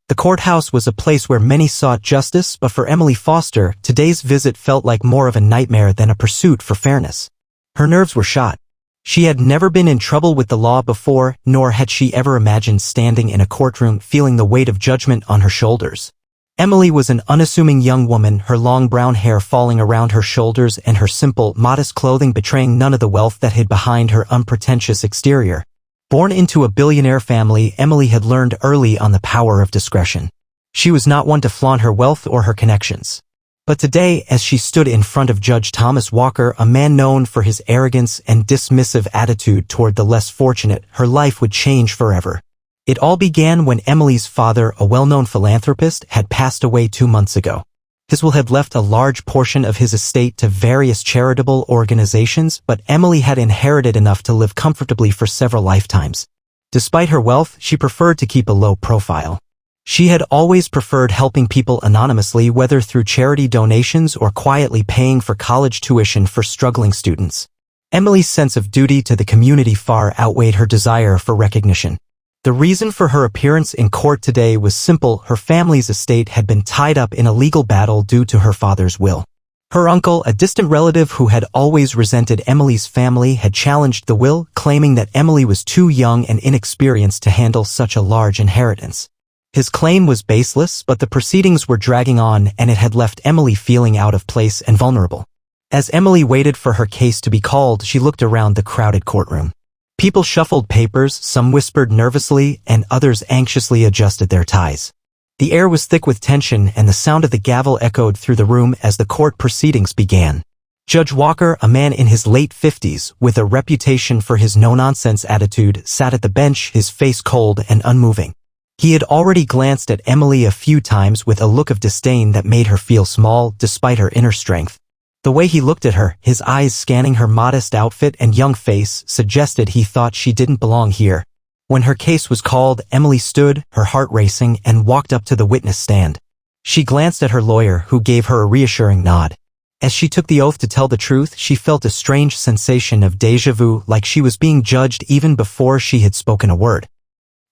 The courthouse was a place where many sought justice, but for Emily Foster, today's visit felt like more of a nightmare than a pursuit for fairness. Her nerves were shot. She had never been in trouble with the law before, nor had she ever imagined standing in a courtroom feeling the weight of judgment on her shoulders. Emily was an unassuming young woman, her long brown hair falling around her shoulders and her simple, modest clothing betraying none of the wealth that hid behind her unpretentious exterior. Born into a billionaire family, Emily had learned early on the power of discretion. She was not one to flaunt her wealth or her connections. But today, as she stood in front of Judge Thomas Walker, a man known for his arrogance and dismissive attitude toward the less fortunate, her life would change forever. It all began when Emily's father, a well-known philanthropist, had passed away 2 months ago. His will had left a large portion of his estate to various charitable organizations, but Emily had inherited enough to live comfortably for several lifetimes. Despite her wealth, she preferred to keep a low profile. She had always preferred helping people anonymously, whether through charity donations or quietly paying for college tuition for struggling students. Emily's sense of duty to the community far outweighed her desire for recognition. The reason for her appearance in court today was simple: her family's estate had been tied up in a legal battle due to her father's will. Her uncle, a distant relative who had always resented Emily's family, had challenged the will, claiming that Emily was too young and inexperienced to handle such a large inheritance. His claim was baseless, but the proceedings were dragging on, and it had left Emily feeling out of place and vulnerable. As Emily waited for her case to be called, she looked around the crowded courtroom. People shuffled papers, some whispered nervously, and others anxiously adjusted their ties. The air was thick with tension, and the sound of the gavel echoed through the room as the court proceedings began. Judge Walker, a man in his late 50s, with a reputation for his no-nonsense attitude, sat at the bench, his face cold and unmoving. He had already glanced at Emily a few times with a look of disdain that made her feel small, despite her inner strength. The way he looked at her, his eyes scanning her modest outfit and young face, suggested he thought she didn't belong here. When her case was called, Emily stood, her heart racing, and walked up to the witness stand. She glanced at her lawyer, who gave her a reassuring nod. As she took the oath to tell the truth, she felt a strange sensation of déjà vu, like she was being judged even before she had spoken a word.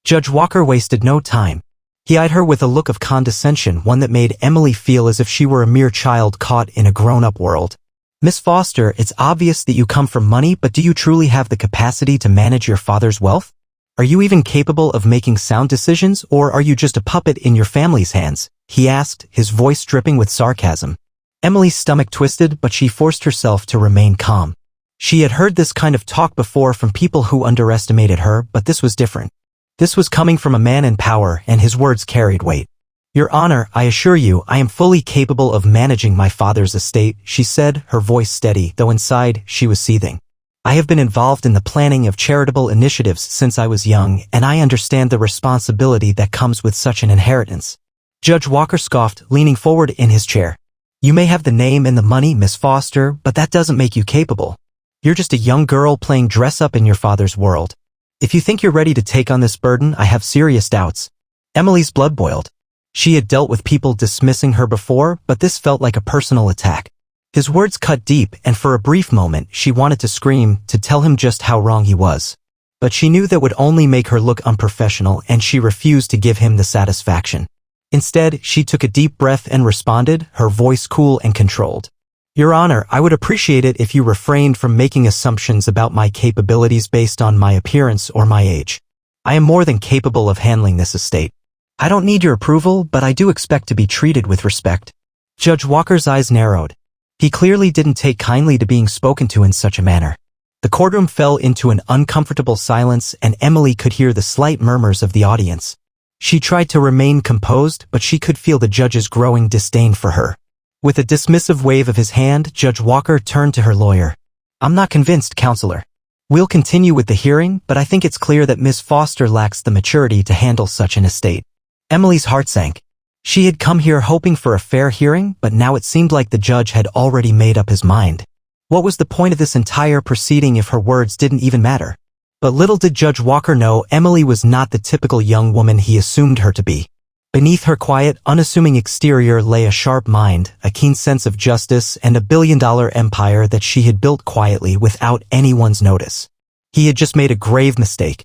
Judge Walker wasted no time. He eyed her with a look of condescension, one that made Emily feel as if she were a mere child caught in a grown-up world. "Miss Foster, it's obvious that you come from money, but do you truly have the capacity to manage your father's wealth? Are you even capable of making sound decisions, or are you just a puppet in your family's hands?" he asked, his voice dripping with sarcasm. Emily's stomach twisted, but she forced herself to remain calm. She had heard this kind of talk before from people who underestimated her, but this was different. This was coming from a man in power, and his words carried weight. "Your Honor, I assure you, I am fully capable of managing my father's estate," she said, her voice steady, though inside she was seething. "I have been involved in the planning of charitable initiatives since I was young, and I understand the responsibility that comes with such an inheritance." Judge Walker scoffed, leaning forward in his chair. "You may have the name and the money, Miss Foster, but that doesn't make you capable. You're just a young girl playing dress-up in your father's world. If you think you're ready to take on this burden, I have serious doubts." Emily's blood boiled. She had dealt with people dismissing her before, but this felt like a personal attack. His words cut deep, and for a brief moment, she wanted to scream, to tell him just how wrong he was. But she knew that would only make her look unprofessional, and she refused to give him the satisfaction. Instead, she took a deep breath and responded, her voice cool and controlled. "Your Honor, I would appreciate it if you refrained from making assumptions about my capabilities based on my appearance or my age. I am more than capable of handling this estate. I don't need your approval, but I do expect to be treated with respect." Judge Walker's eyes narrowed. He clearly didn't take kindly to being spoken to in such a manner. The courtroom fell into an uncomfortable silence, and Emily could hear the slight murmurs of the audience. She tried to remain composed, but she could feel the judge's growing disdain for her. With a dismissive wave of his hand, Judge Walker turned to her lawyer. "I'm not convinced, counselor. We'll continue with the hearing, but I think it's clear that Miss Foster lacks the maturity to handle such an estate." Emily's heart sank. She had come here hoping for a fair hearing, but now it seemed like the judge had already made up his mind. What was the point of this entire proceeding if her words didn't even matter? But little did Judge Walker know, Emily was not the typical young woman he assumed her to be. Beneath her quiet, unassuming exterior lay a sharp mind, a keen sense of justice, and a billion-dollar empire that she had built quietly without anyone's notice. He had just made a grave mistake.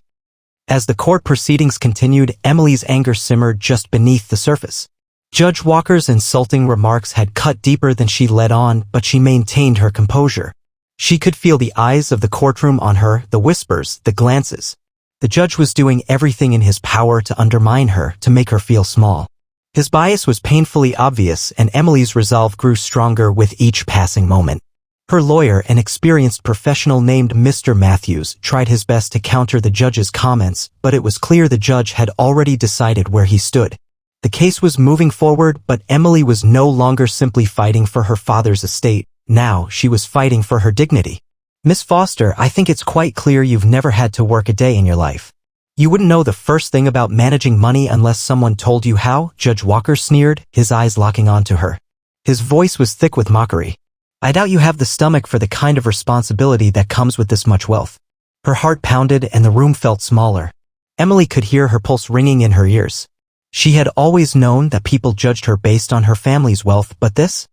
As the court proceedings continued, Emily's anger simmered just beneath the surface. Judge Walker's insulting remarks had cut deeper than she let on, but she maintained her composure. She could feel the eyes of the courtroom on her, the whispers, the glances. The judge was doing everything in his power to undermine her, to make her feel small. His bias was painfully obvious, and Emily's resolve grew stronger with each passing moment. Her lawyer, an experienced professional named Mr. Matthews, tried his best to counter the judge's comments, but it was clear the judge had already decided where he stood. The case was moving forward, but Emily was no longer simply fighting for her father's estate. Now she was fighting for her dignity. "Miss Foster, I think it's quite clear you've never had to work a day in your life. You wouldn't know the first thing about managing money unless someone told you how," Judge Walker sneered, his eyes locking onto her. His voice was thick with mockery. "I doubt you have the stomach for the kind of responsibility that comes with this much wealth." Her heart pounded and the room felt smaller. Emily could hear her pulse ringing in her ears. She had always known that people judged her based on her family's wealth, but this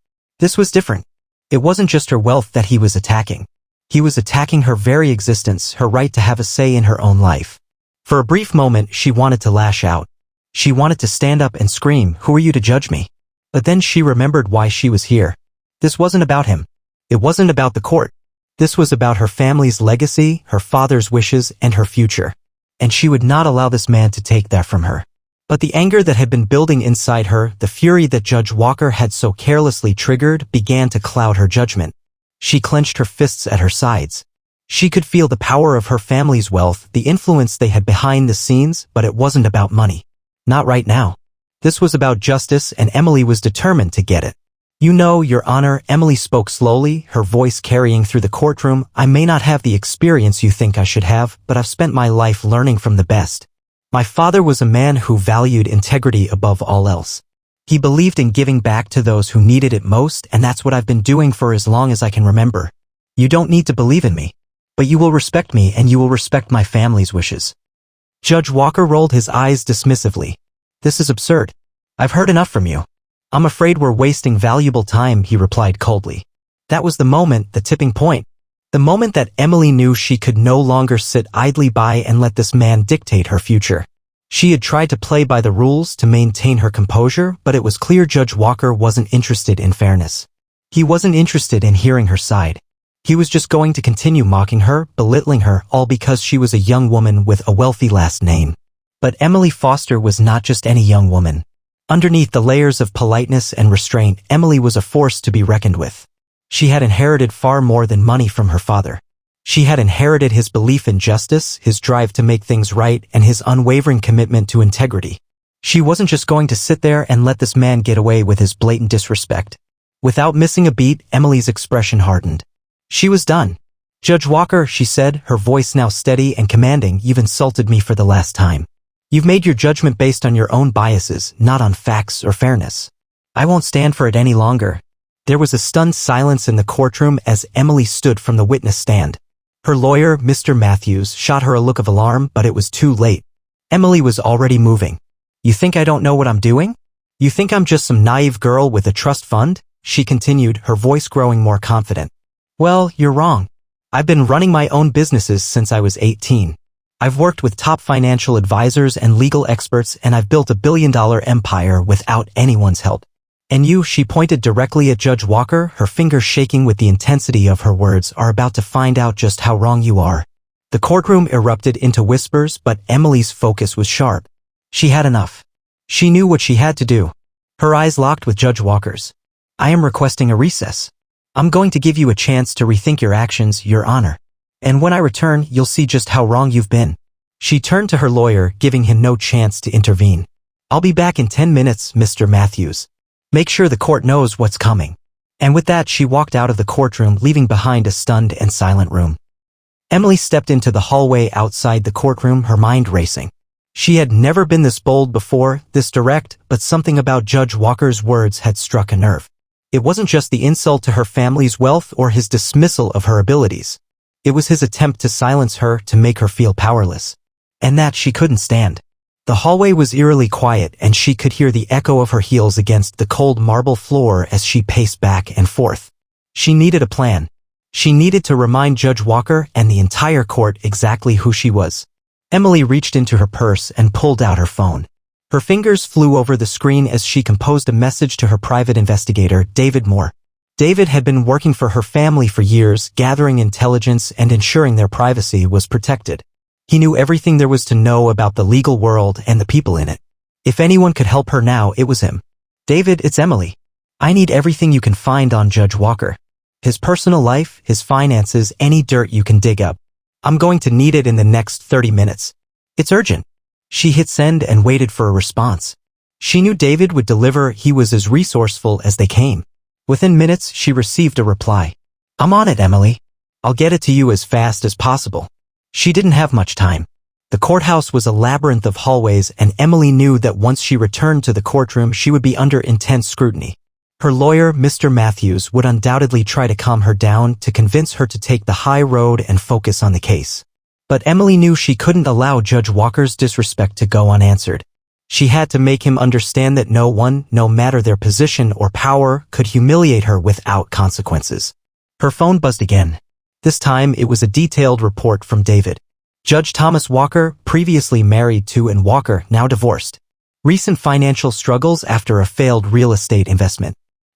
was different. It wasn't just her wealth that he was attacking. He was attacking her very existence, her right to have a say in her own life. For a brief moment, she wanted to lash out. She wanted to stand up and scream, "Who are you to judge me?" But then she remembered why she was here. This wasn't about him. It wasn't about the court. This was about her family's legacy, her father's wishes, and her future. And she would not allow this man to take that from her. But the anger that had been building inside her, the fury that Judge Walker had so carelessly triggered, began to cloud her judgment. She clenched her fists at her sides. She could feel the power of her family's wealth, the influence they had behind the scenes, but it wasn't about money. Not right now. This was about justice, and Emily was determined to get it. "You know, Your Honor," Emily spoke slowly, her voice carrying through the courtroom, "I may not have the experience you think I should have, but I've spent my life learning from the best. My father was a man who valued integrity above all else. He believed in giving back to those who needed it most, and that's what I've been doing for as long as I can remember. You don't need to believe in me. But you will respect me, and you will respect my family's wishes." Judge Walker rolled his eyes dismissively. "This is absurd. I've heard enough from you. I'm afraid we're wasting valuable time," he replied coldly. That was the moment, the tipping point. The moment that Emily knew she could no longer sit idly by and let this man dictate her future. She had tried to play by the rules to maintain her composure, but it was clear Judge Walker wasn't interested in fairness. He wasn't interested in hearing her side. He was just going to continue mocking her, belittling her, all because she was a young woman with a wealthy last name. But Emily Foster was not just any young woman. Underneath the layers of politeness and restraint, Emily was a force to be reckoned with. She had inherited far more than money from her father. She had inherited his belief in justice, his drive to make things right, and his unwavering commitment to integrity. She wasn't just going to sit there and let this man get away with his blatant disrespect. Without missing a beat, Emily's expression hardened. She was done. "Judge Walker," she said, her voice now steady and commanding, "you've insulted me for the last time. You've made your judgment based on your own biases, not on facts or fairness. I won't stand for it any longer." There was a stunned silence in the courtroom as Emily stood from the witness stand. Her lawyer, Mr. Matthews, shot her a look of alarm, but it was too late. Emily was already moving. "You think I don't know what I'm doing? You think I'm just some naive girl with a trust fund?" she continued, her voice growing more confident. "Well, you're wrong. I've been running my own businesses since I was 18. I've worked with top financial advisors and legal experts, and I've built a billion-dollar empire without anyone's help. And you," she pointed directly at Judge Walker, her fingers shaking with the intensity of her words, "are about to find out just how wrong you are." The courtroom erupted into whispers, but Emily's focus was sharp. She had enough. She knew what she had to do. Her eyes locked with Judge Walker's. "I am requesting a recess. I'm going to give you a chance to rethink your actions, Your Honor. And when I return, you'll see just how wrong you've been." She turned to her lawyer, giving him no chance to intervene. "I'll be back in 10 minutes, Mr. Matthews. Make sure the court knows what's coming." And with that, she walked out of the courtroom, leaving behind a stunned and silent room. Emily stepped into the hallway outside the courtroom, her mind racing. She had never been this bold before, this direct, but something about Judge Walker's words had struck a nerve. It wasn't just the insult to her family's wealth or his dismissal of her abilities. It was his attempt to silence her, to make her feel powerless. And that she couldn't stand. The hallway was eerily quiet, and she could hear the echo of her heels against the cold marble floor as she paced back and forth. She needed a plan. She needed to remind Judge Walker and the entire court exactly who she was. Emily reached into her purse and pulled out her phone. Her fingers flew over the screen as she composed a message to her private investigator, David Moore. David had been working for her family for years, gathering intelligence and ensuring their privacy was protected. He knew everything there was to know about the legal world and the people in it. If anyone could help her now, it was him. David, it's Emily. I need everything you can find on Judge Walker. His personal life, his finances, any dirt you can dig up. I'm going to need it in the next 30 minutes. It's urgent. She hit send and waited for a response. She knew David would deliver. He was as resourceful as they came. Within minutes, she received a reply. I'm on it, Emily. I'll get it to you as fast as possible. She didn't have much time. The courthouse was a labyrinth of hallways, and Emily knew that once she returned to the courtroom, she would be under intense scrutiny. Her lawyer, Mr. Matthews, would undoubtedly try to calm her down to convince her to take the high road and focus on the case. But Emily knew she couldn't allow Judge Walker's disrespect to go unanswered. She had to make him understand that no one, no matter their position or power, could humiliate her without consequences. Her phone buzzed again. This time it was a detailed report from David. Judge Thomas Walker, previously married to and Walker, now divorced. Recent financial struggles after a failed real estate investment.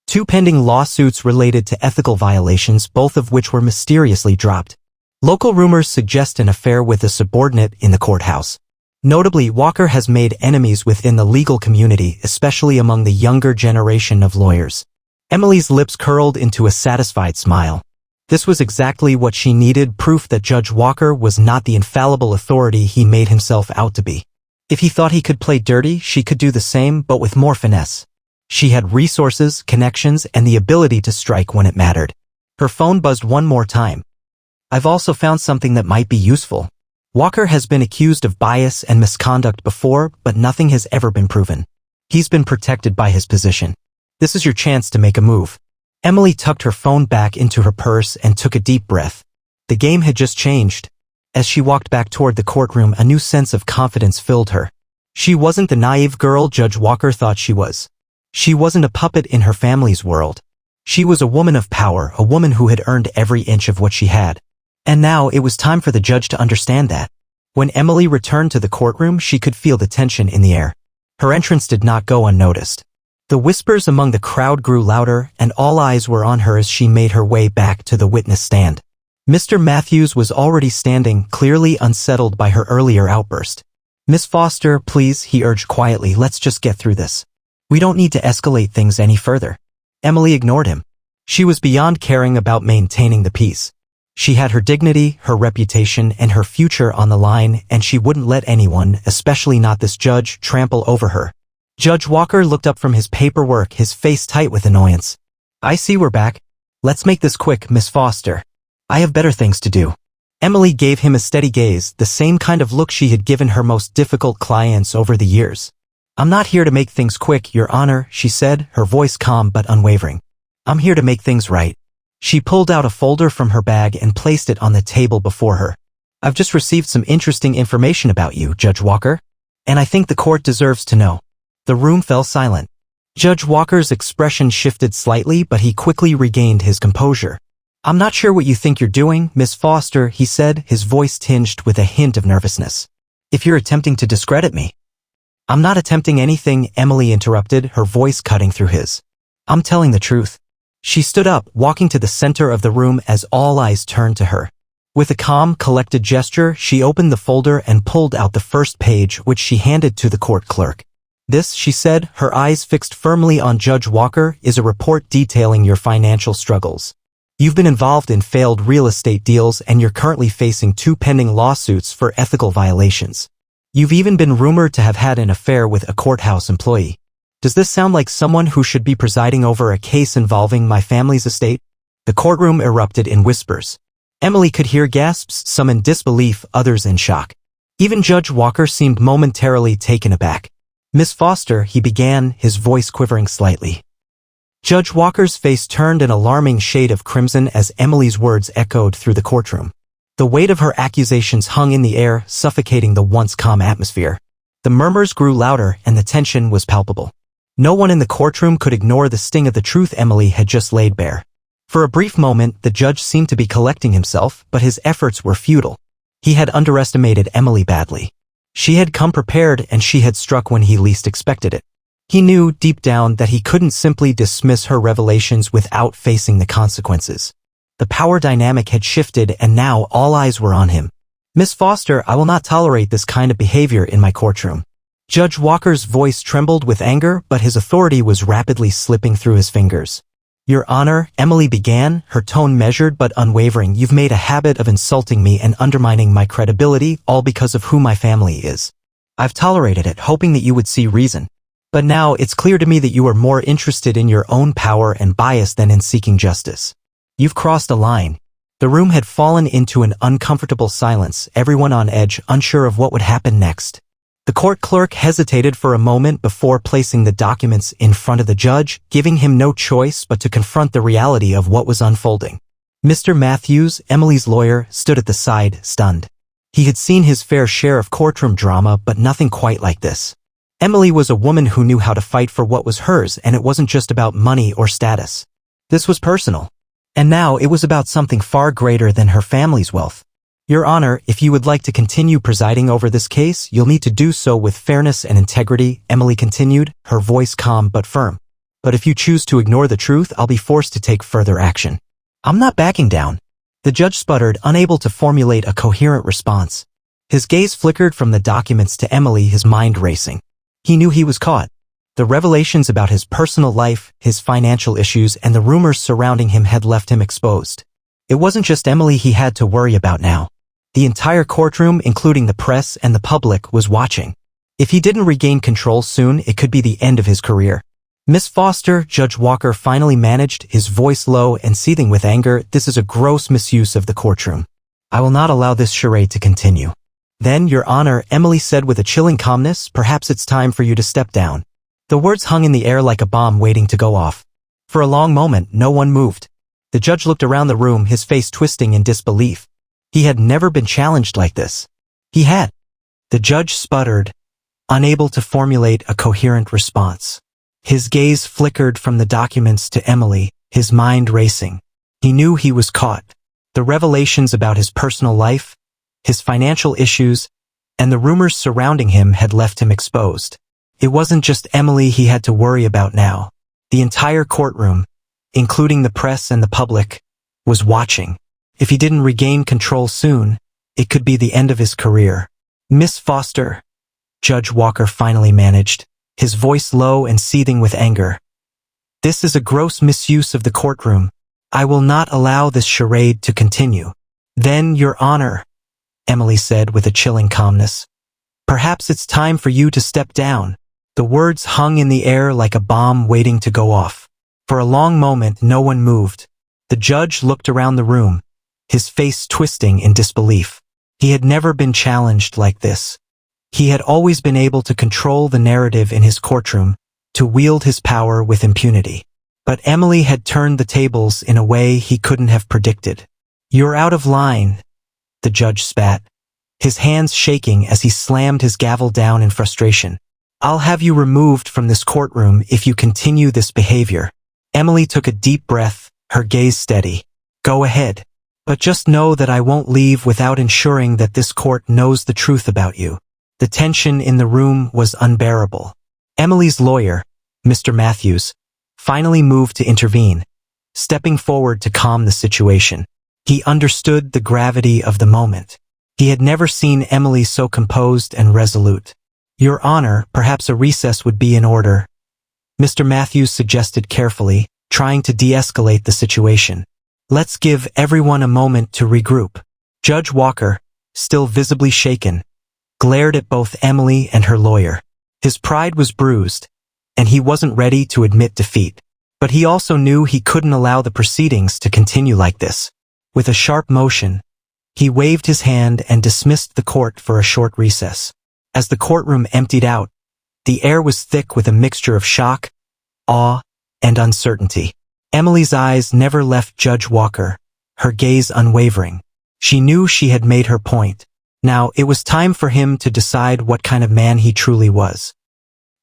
2 pending lawsuits related to ethical violations, both of which were mysteriously dropped. Local rumors suggest an affair with a subordinate in the courthouse. Notably, Walker has made enemies within the legal community, especially among the younger generation of lawyers. Emily's lips curled into a satisfied smile. This was exactly what she needed, proof that Judge Walker was not the infallible authority he made himself out to be. If he thought he could play dirty, she could do the same, but with more finesse. She had resources, connections, and the ability to strike when it mattered. Her phone buzzed one more time. I've also found something that might be useful. Walker has been accused of bias and misconduct before, but nothing has ever been proven. He's been protected by his position. This is your chance to make a move. Emily tucked her phone back into her purse and took a deep breath. The game had just changed. As she walked back toward the courtroom, a new sense of confidence filled her. She wasn't the naive girl Judge Walker thought she was. She wasn't a puppet in her family's world. She was a woman of power, a woman who had earned every inch of what she had. And now it was time for the judge to understand that. When Emily returned to the courtroom, she could feel the tension in the air. Her entrance did not go unnoticed. The whispers among the crowd grew louder, and all eyes were on her as she made her way back to the witness stand. Mr. Matthews was already standing, clearly unsettled by her earlier outburst. Miss Foster, please, he urged quietly, let's just get through this. We don't need to escalate things any further. Emily ignored him. She was beyond caring about maintaining the peace. She had her dignity, her reputation, and her future on the line, and she wouldn't let anyone, especially not this judge, trample over her. Judge Walker looked up from his paperwork, his face tight with annoyance. I see we're back. Let's make this quick, Miss Foster. I have better things to do. Emily gave him a steady gaze, the same kind of look she had given her most difficult clients over the years. I'm not here to make things quick, Your Honor, she said, her voice calm but unwavering. I'm here to make things right. She pulled out a folder from her bag and placed it on the table before her. I've just received some interesting information about you, Judge Walker, and I think the court deserves to know. The room fell silent. Judge Walker's expression shifted slightly, but he quickly regained his composure. I'm not sure what you think you're doing, Miss Foster, he said, his voice tinged with a hint of nervousness. If you're attempting to discredit me. I'm not attempting anything, Emily interrupted, her voice cutting through his. I'm telling the truth. She stood up, walking to the center of the room as all eyes turned to her. With a calm, collected gesture, she opened the folder and pulled out the first page, which she handed to the court clerk. This, she said, her eyes fixed firmly on Judge Walker, is a report detailing your financial struggles. You've been involved in failed real estate deals and you're currently facing 2 pending lawsuits for ethical violations. You've even been rumored to have had an affair with a courthouse employee. Does this sound like someone who should be presiding over a case involving my family's estate? The courtroom erupted in whispers. Emily could hear gasps, some in disbelief, others in shock. Even Judge Walker seemed momentarily taken aback. Miss Foster, he began, his voice quivering slightly. Judge Walker's face turned an alarming shade of crimson as Emily's words echoed through the courtroom. The weight of her accusations hung in the air, suffocating the once calm atmosphere. The murmurs grew louder and the tension was palpable. No one in the courtroom could ignore the sting of the truth Emily had just laid bare. For a brief moment, the judge seemed to be collecting himself, but his efforts were futile. He had underestimated Emily badly. She had come prepared and she had struck when he least expected it. He knew deep down that he couldn't simply dismiss her revelations without facing the consequences. The power dynamic had shifted and now all eyes were on him. "Miss Foster, I will not tolerate this kind of behavior in my courtroom." Judge Walker's voice trembled with anger, but his authority was rapidly slipping through his fingers. "Your Honor," Emily began, her tone measured but unwavering, "you've made a habit of insulting me and undermining my credibility, all because of who my family is. I've tolerated it, hoping that you would see reason. But now it's clear to me that you are more interested in your own power and bias than in seeking justice. You've crossed a line." The room had fallen into an uncomfortable silence, everyone on edge, unsure of what would happen next. The court clerk hesitated for a moment before placing the documents in front of the judge, giving him no choice but to confront the reality of what was unfolding. Mr. Matthews, Emily's lawyer, stood at the side, stunned. He had seen his fair share of courtroom drama, but nothing quite like this. Emily was a woman who knew how to fight for what was hers, and it wasn't just about money or status. This was personal. And now it was about something far greater than her family's wealth. "Your Honor, if you would like to continue presiding over this case, you'll need to do so with fairness and integrity," Emily continued, her voice calm but firm. "But if you choose to ignore the truth, I'll be forced to take further action." "I'm not backing down." The judge sputtered, unable to formulate a coherent response. His gaze flickered from the documents to Emily, his mind racing. He knew he was caught. The revelations about his personal life, his financial issues, and the rumors surrounding him had left him exposed. It wasn't just Emily he had to worry about now. The entire courtroom, including the press and the public, was watching. If he didn't regain control soon, it could be the end of his career. "Miss Foster," Judge Walker finally managed, his voice low and seething with anger, "this is a gross misuse of the courtroom. I will not allow this charade to continue." "Then, Your Honor," Emily said with a chilling calmness, "perhaps it's time for you to step down." The words hung in the air like a bomb waiting to go off. For a long moment, no one moved. The judge looked around the room, his face twisting in disbelief. He had never been challenged like this. He had. The judge sputtered, unable to formulate a coherent response. His gaze flickered from the documents to Emily, his mind racing. He knew he was caught. The revelations about his personal life, his financial issues, and the rumors surrounding him had left him exposed. It wasn't just Emily he had to worry about now. The entire courtroom, including the press and the public, was watching. If he didn't regain control soon, it could be the end of his career. "Miss Foster," Judge Walker finally managed, his voice low and seething with anger. "This is a gross misuse of the courtroom. I will not allow this charade to continue." "Then, Your Honor," Emily said with a chilling calmness, "perhaps it's time for you to step down." The words hung in the air like a bomb waiting to go off. For a long moment, no one moved. The judge looked around the room, his face twisting in disbelief. He had never been challenged like this. He had always been able to control the narrative in his courtroom, to wield his power with impunity. But Emily had turned the tables in a way he couldn't have predicted. "You're out of line," the judge spat, his hands shaking as he slammed his gavel down in frustration. "I'll have you removed from this courtroom if you continue this behavior." Emily took a deep breath, her gaze steady. "Go ahead. But just know that I won't leave without ensuring that this court knows the truth about you." The tension in the room was unbearable. Emily's lawyer, Mr. Matthews, finally moved to intervene, stepping forward to calm the situation. He understood the gravity of the moment. He had never seen Emily so composed and resolute. "Your Honor, perhaps a recess would be in order," Mr. Matthews suggested carefully, trying to de-escalate the situation. "Let's give everyone a moment to regroup." Judge Walker, still visibly shaken, glared at both Emily and her lawyer. His pride was bruised, and he wasn't ready to admit defeat. But he also knew he couldn't allow the proceedings to continue like this. With a sharp motion, he waved his hand and dismissed the court for a short recess. As the courtroom emptied out, the air was thick with a mixture of shock, awe, and uncertainty. Emily's eyes never left Judge Walker, her gaze unwavering. She knew she had made her point. Now it was time for him to decide what kind of man he truly was.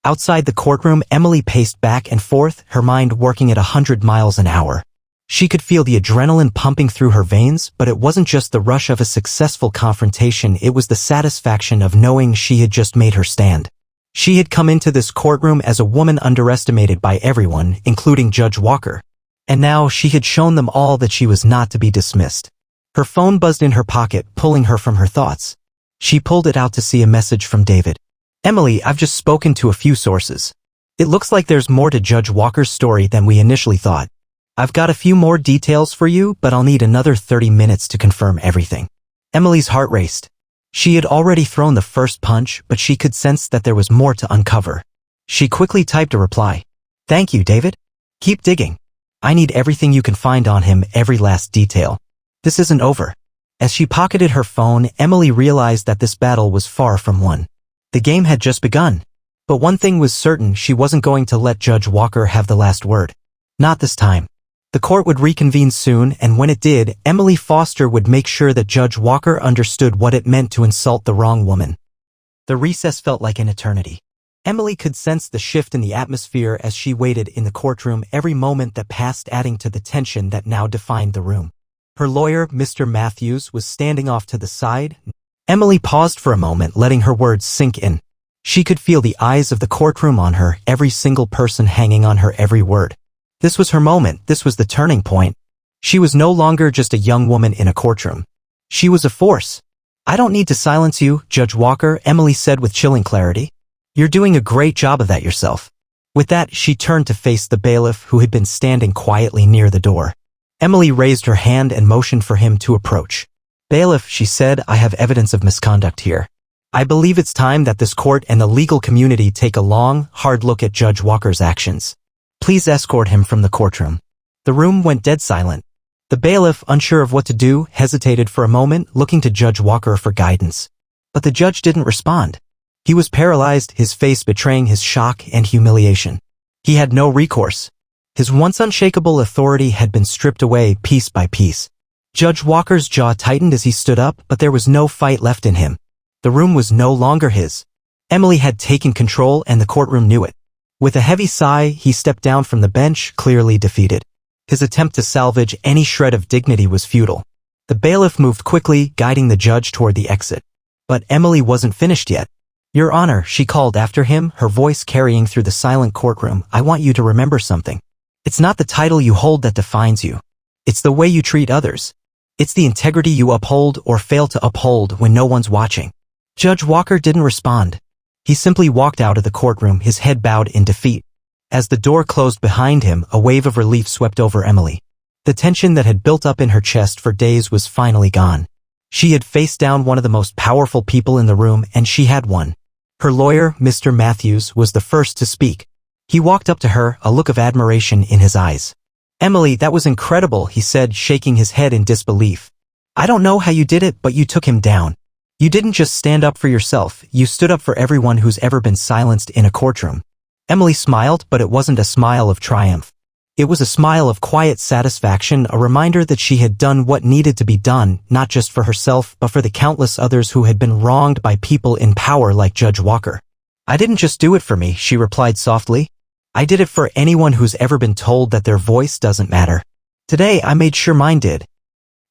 Outside the courtroom, Emily paced back and forth, her mind working at 100 miles an hour. She could feel the adrenaline pumping through her veins, but it wasn't just the rush of a successful confrontation, it was the satisfaction of knowing she had just made her stand. She had come into this courtroom as a woman underestimated by everyone, including Judge Walker. And now she had shown them all that she was not to be dismissed. Her phone buzzed in her pocket, pulling her from her thoughts. She pulled it out to see a message from David. "Emily, I've just spoken to a few sources. It looks like there's more to Judge Walker's story than we initially thought. I've got a few more details for you, but I'll need another 30 minutes to confirm everything." Emily's heart raced. She had already thrown the first punch, but she could sense that there was more to uncover. She quickly typed a reply. "Thank you, David. Keep digging. I need everything you can find on him, every last detail. This isn't over." As she pocketed her phone, Emily realized that this battle was far from won. The game had just begun. But one thing was certain, she wasn't going to let Judge Walker have the last word. Not this time. The court would reconvene soon, and when it did, Emily Foster would make sure that Judge Walker understood what it meant to insult the wrong woman. The recess felt like an eternity. Emily could sense the shift in the atmosphere as she waited in the courtroom, every moment that passed adding to the tension that now defined the room. Her lawyer, Mr. Matthews, was standing off to the side. Emily paused for a moment, letting her words sink in. She could feel the eyes of the courtroom on her, every single person hanging on her every word. This was her moment, this was the turning point. She was no longer just a young woman in a courtroom. She was a force. "I don't need to silence you, Judge Walker," Emily said with chilling clarity. "You're doing a great job of that yourself." With that, she turned to face the bailiff who had been standing quietly near the door. Emily raised her hand and motioned for him to approach. "Bailiff," she said, "I have evidence of misconduct here. I believe it's time that this court and the legal community take a long, hard look at Judge Walker's actions. Please escort him from the courtroom." The room went dead silent. The bailiff, unsure of what to do, hesitated for a moment, looking to Judge Walker for guidance. But the judge didn't respond. He was paralyzed, his face betraying his shock and humiliation. He had no recourse. His once unshakable authority had been stripped away piece by piece. Judge Walker's jaw tightened as he stood up, but there was no fight left in him. The room was no longer his. Emily had taken control, and the courtroom knew it. With a heavy sigh, he stepped down from the bench, clearly defeated. His attempt to salvage any shred of dignity was futile. The bailiff moved quickly, guiding the judge toward the exit. But Emily wasn't finished yet. "Your Honor," she called after him, her voice carrying through the silent courtroom, "I want you to remember something. It's not the title you hold that defines you. It's the way you treat others. It's the integrity you uphold or fail to uphold when no one's watching." Judge Walker didn't respond. He simply walked out of the courtroom, his head bowed in defeat. As the door closed behind him, a wave of relief swept over Emily. The tension that had built up in her chest for days was finally gone. She had faced down one of the most powerful people in the room, and she had won. Her lawyer, Mr. Matthews, was the first to speak. He walked up to her, a look of admiration in his eyes. "Emily, that was incredible," he said, shaking his head in disbelief. "I don't know how you did it, but you took him down. You didn't just stand up for yourself, you stood up for everyone who's ever been silenced in a courtroom." Emily smiled, but it wasn't a smile of triumph. It was a smile of quiet satisfaction, a reminder that she had done what needed to be done, not just for herself, but for the countless others who had been wronged by people in power like Judge Walker. "I didn't just do it for me," she replied softly. "I did it for anyone who's ever been told that their voice doesn't matter. Today, I made sure mine did."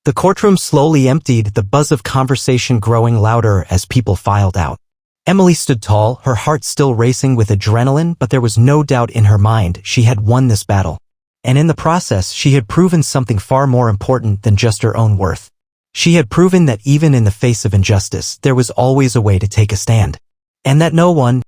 The courtroom slowly emptied, the buzz of conversation growing louder as people filed out. Emily stood tall, her heart still racing with adrenaline, but there was no doubt in her mind she had won this battle. And in the process, she had proven something far more important than just her own worth. She had proven that even in the face of injustice, there was always a way to take a stand. And that no one,